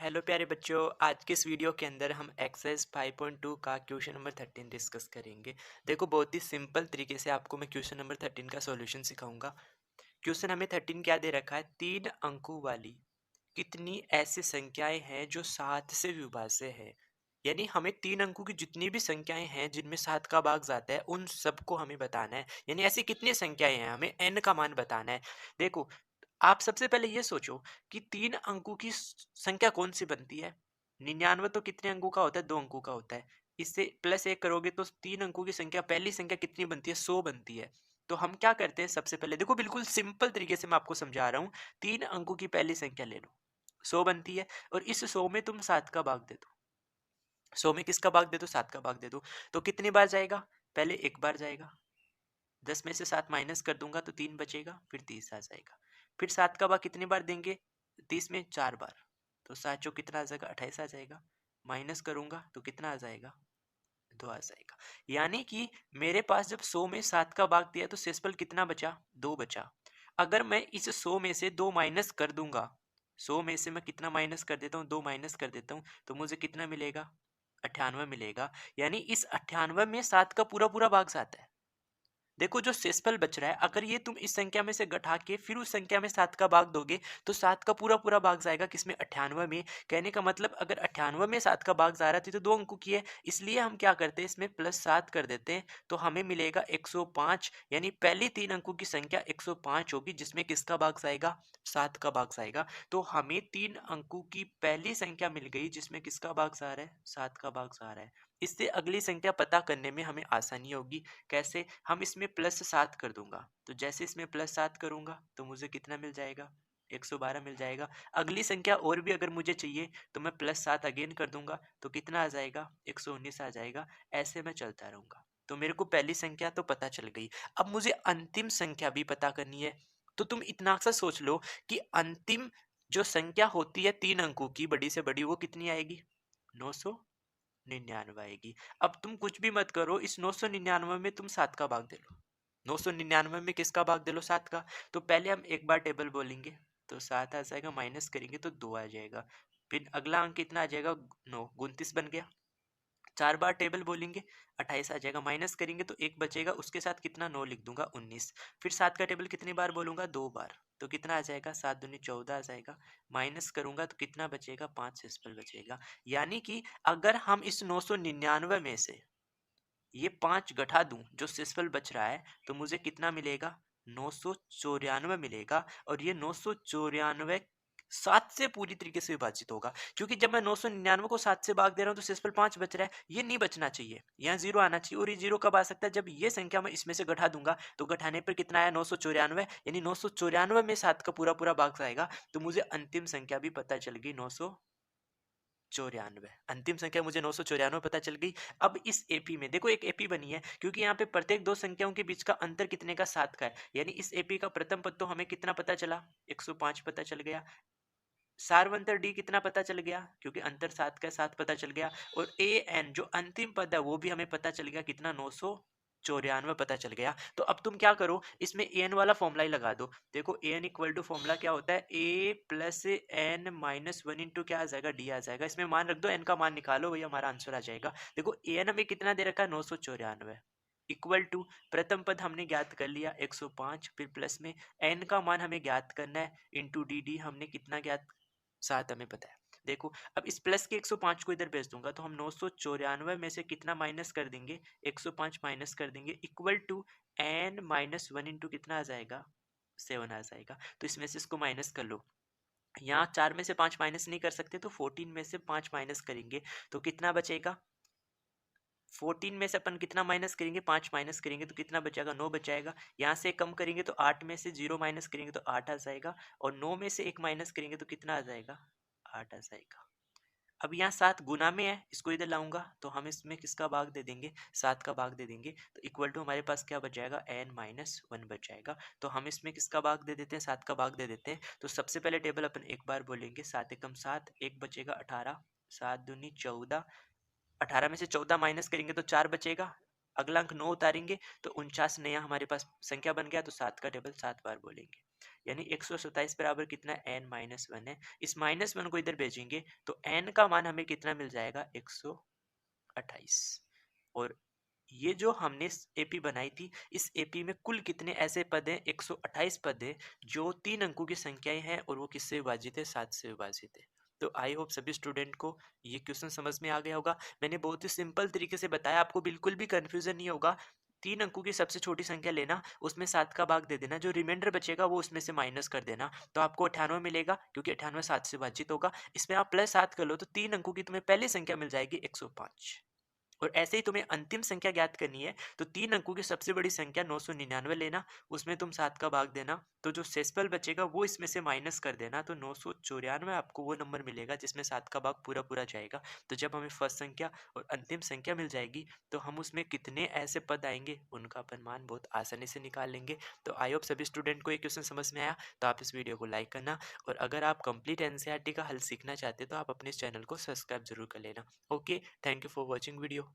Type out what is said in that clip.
Hello प्यारे बच्चों। आज के इस वीडियो के अंदर हम एक्सरसाइज 5.2 का क्वेश्चन नंबर 13 डिस्कस करेंगे। देखो, बहुत ही सिंपल तरीके से आपको मैं क्वेश्चन नंबर 13 का सॉल्यूशन सिखाऊंगा। क्वेश्चन हमें 13 क्या दे रखा है, 3 अंकों वाली कितनी ऐसी संख्याएं हैं जो 7 से विभाज्य है। यानी हमें 3 अंकों की जितनी भी संख्याएं हैं जिनमें 7 का भाग जाता है उन सबको हमें बताना है। यानी ऐसी कितनी संख्याएं हैं, हमें n का मान बताना है। देखो, आप सबसे पहले ये सोचो कि 3 अंकों की संख्या कौन सी बनती है। 99 तो कितने अंकों का होता है, 2 अंकों का होता है। इससे +1 करोगे तो 3 अंकों की संख्या, पहली संख्या कितनी बनती है, 100 बनती है। तो हम क्या करते हैं, सबसे पहले देखो, बिल्कुल सिंपल तरीके से मैं आपको समझा रहा हूँ। 3 अंकों की पहली संख्या ले लो, 100 बनती है, और इस 100 में तुम 7 का भाग दे दो। 100 में किसका भाग दे दो, 7 का भाग दे दो। तो कितनी बार जाएगा, पहले एक बार जाएगा। 10 में से 7 माइनस कर दूंगा तो 3 बचेगा, फिर 30 आ जाएगा। फिर 7 का भाग कितनी बार देंगे, 30 में 4 बार। तो 7 चौक कितना आ जाएगा, 28 आ जाएगा। माइनस करूंगा तो कितना आ जाएगा, 2 आ जाएगा। यानी कि मेरे पास जब 100 में 7 का भाग दिया तो शेषफल कितना बचा, 2 बचा। अगर मैं इस 100 में से 2 माइनस कर दूंगा, 100 में से मैं कितना माइनस कर देता हूँ, 2 माइनस कर देता हूँ, तो मुझे कितना मिलेगा, 98 मिलेगा। यानी इस 98 में 7 का पूरा पूरा भाग जाता है। देखो, जो शेषफल बच रहा है, अगर ये तुम इस संख्या में से घटा के फिर उस संख्या में 7 का भाग दोगे तो 7 का पूरा पूरा भाग जाएगा किसमें, 98 में। कहने का मतलब, अगर 98 में 7 का भाग जा रहा है तो 2 अंकों की है, इसलिए हम क्या करते हैं, इसमें +7 कर देते हैं। तो हमें मिलेगा 105। यानी पहली 3 अंकों की संख्या 105 होगी, जिसमें किसका भाग जाएगा, 7 का भाग जाएगा। तो हमें 3 अंकों की पहली संख्या मिल गई जिसमें किसका भाग जा रहा है, 7 का भाग जा रहा है। इससे अगली संख्या पता करने में हमें आसानी होगी। कैसे, हम इसमें +7 कर दूंगा, तो जैसे इसमें +7 करूंगा तो मुझे कितना मिल जाएगा, 112 मिल जाएगा। अगली संख्या और भी अगर मुझे चाहिए तो मैं +7 अगेन कर दूंगा, तो कितना आ जाएगा, 119 आ जाएगा। ऐसे मैं चलता रहूंगा। तो मेरे को पहली संख्या तो पता चल गई। अब मुझे अंतिम संख्या भी पता करनी है। तो तुम इतना सा सोच लो कि अंतिम जो संख्या होती है 3 अंकों की, बड़ी से बड़ी, वो कितनी आएगी, 999 आएगी। अब तुम कुछ भी मत करो, इस 999 में तुम 7 का भाग दे लो। 999 में किसका भाग दे लो, 7 का। तो पहले हम एक बार टेबल बोलेंगे तो 7 आ जाएगा, माइनस करेंगे तो 2 आ जाएगा। फिर अगला अंक कितना आ जाएगा, 9, 29 बन गया। 4 बार टेबल बोलेंगे, 28 आ जाएगा। माइनस करेंगे तो एक बचेगा, उसके साथ कितना, 9 लिख दूंगा, 19। फिर 7 का टेबल कितनी बार बोलूंगा, 2 बार। तो कितना आ जाएगा, 7 दूनी 14 आ जाएगा। माइनस करूंगा तो कितना बचेगा, 5 शेषफल बचेगा। यानी कि अगर हम इस 999 में से ये 5 घटा दूं, जो शेषफल बच रहा है, तो मुझे कितना मिलेगा, 994 मिलेगा। और ये 994 7 से पूरी तरीके से विभाजित होगा, क्योंकि जब मैं 999 को 7 से भाग दे रहा हूँ तो शेषफल 5 बच रहा है, ये नहीं बचना चाहिए, यहाँ 0 आना चाहिए। और ये 0 कब आ सकता है, जब ये संख्या मैं इसमें से घटा दूंगा। तो घटाने पर कितना आया, 994। यानी 994 में 7 का पूरा पूरा भाग आएगा। तो मुझे अंतिम संख्या भी पता चल गई, 994। अंतिम संख्या मुझे 994 पता चल गई। अब इस एपी में देखो, एक एपी बनी है, क्योंकि यहाँ पे प्रत्येक दो संख्याओं के बीच का अंतर कितने का, 7 का है। यानी इस एपी का प्रथम पद तो हमें कितना पता चला, 105 पता चल गया। सारवंतर डी कितना पता चल गया, क्योंकि अंतर 7 का, 7 पता चल गया। और ए एन जो अंतिम पद है वो भी हमें पता चल गया, कितना, 994 पता चल गया। तो अब तुम क्या करो, इसमें ए एन वाला फॉर्मूला ही लगा दो। देखो, A N equal to formula क्या होता है, ए प्लस एन माइनस 1 इंटू क्या आ जाएगा, डी आ जाएगा। इसमें मान रख दो, एन का मान निकालो, वही हमारा आंसर आ जाएगा। देखो, ए एन हमें कितना दे रखा है, 994 इक्वल टू, प्रथम पद हमने ज्ञात कर लिया 105, फिर प्लस में एन का मान हमें ज्ञात करना है, इंटू डी डी हमने कितना ज्ञात, 7 हमें पता है। देखो, अब इस प्लस के 105 को इधर भेज दूंगा तो हम 994 में से कितना माइनस कर देंगे, 105 माइनस कर देंगे, equal to n minus 1 into कितना आ जाएगा, 7 आ जाएगा। तो इसमें से इसको माइनस कर लो। यहाँ 4 में से 5 माइनस नहीं कर सकते, तो 14 में से 5 माइनस करेंगे तो कितना बचेगा, 14 में से अपन कितना माइनस करेंगे, 5 माइनस करेंगे तो कितना बचेगा, 9 बचाएगा। यहाँ से कम करेंगे तो 8 में से 0 माइनस करेंगे तो 8 आ जाएगा। और 9 में से 1 माइनस करेंगे तो कितना आ जाएगा, 8 आ जाएगा। अब यहाँ 7 गुना में है, इसको इधर लाऊंगा तो हम इसमें किसका भाग दे देंगे, 7 का भाग दे देंगे। तो इक्वल टू हमारे पास क्या बच जाएगा, एन माइनस 1 बच जाएगा। तो हम इसमें किसका भाग दे देते हैं, 7 का भाग दे देते हैं। तो सबसे पहले टेबल अपन एक बार बोलेंगे, 7 एकम 7, एक बचेगा 18, 7 दूनी 14, 18 में से 14 माइनस करेंगे तो 4 बचेगा। अगला अंक 9 उतारेंगे तो 49 नया हमारे पास संख्या बन गया, तो 7 का टेबल 7 बार बोलेंगे। यानी 127 बराबर कितना n माइनस वन है। इस माइनस वन को इधर भेजेंगे तो n का मान हमें कितना मिल जाएगा, 128। और ये जो हमने एपी बनाई थी, इस एपी में कुल कितने ऐसे पद हैं, 128 पद हैं जो 3 अंकों की संख्याएं हैं और वो किससे विभाजित है, 7 से विभाजित है। तो आई होप सभी स्टूडेंट को ये क्वेश्चन समझ में आ गया होगा। मैंने बहुत ही सिंपल तरीके से बताया, आपको बिल्कुल भी कंफ्यूजन नहीं होगा। 3 अंकों की सबसे छोटी संख्या लेना, उसमें 7 का भाग दे देना, जो रिमाइंडर बचेगा वो उसमें से माइनस कर देना, तो आपको 98 मिलेगा, क्योंकि 98 7 से विभाजित होगा। इसमें आप प्लस 7 कर लो तो 3 अंकों की तुम्हें पहली संख्या मिल जाएगी 105। और ऐसे ही तुम्हें अंतिम संख्या ज्ञात करनी है, तो 3 अंकों की सबसे बड़ी संख्या 999 लेना, उसमें तुम 7 का भाग देना, तो जो शेषफल बचेगा वो इसमें से माइनस कर देना, तो 994 आपको वो नंबर मिलेगा जिसमें 7 का भाग पूरा पूरा जाएगा। तो जब हमें फर्स्ट संख्या और अंतिम संख्या मिल जाएगी, तो हम उसमें कितने ऐसे पद आएंगे उनका अपन मान बहुत आसानी से निकाल लेंगे। तो आई होप सभी स्टूडेंट को ये क्वेश्चन समझ में आया। तो आप इस वीडियो को लाइक करना, और अगर आप कंप्लीट एनसीईआरटी का हल सीखना चाहते हो तो आप अपने इस चैनल को सब्सक्राइब जरूर कर लेना। Okay, thank you for watching video.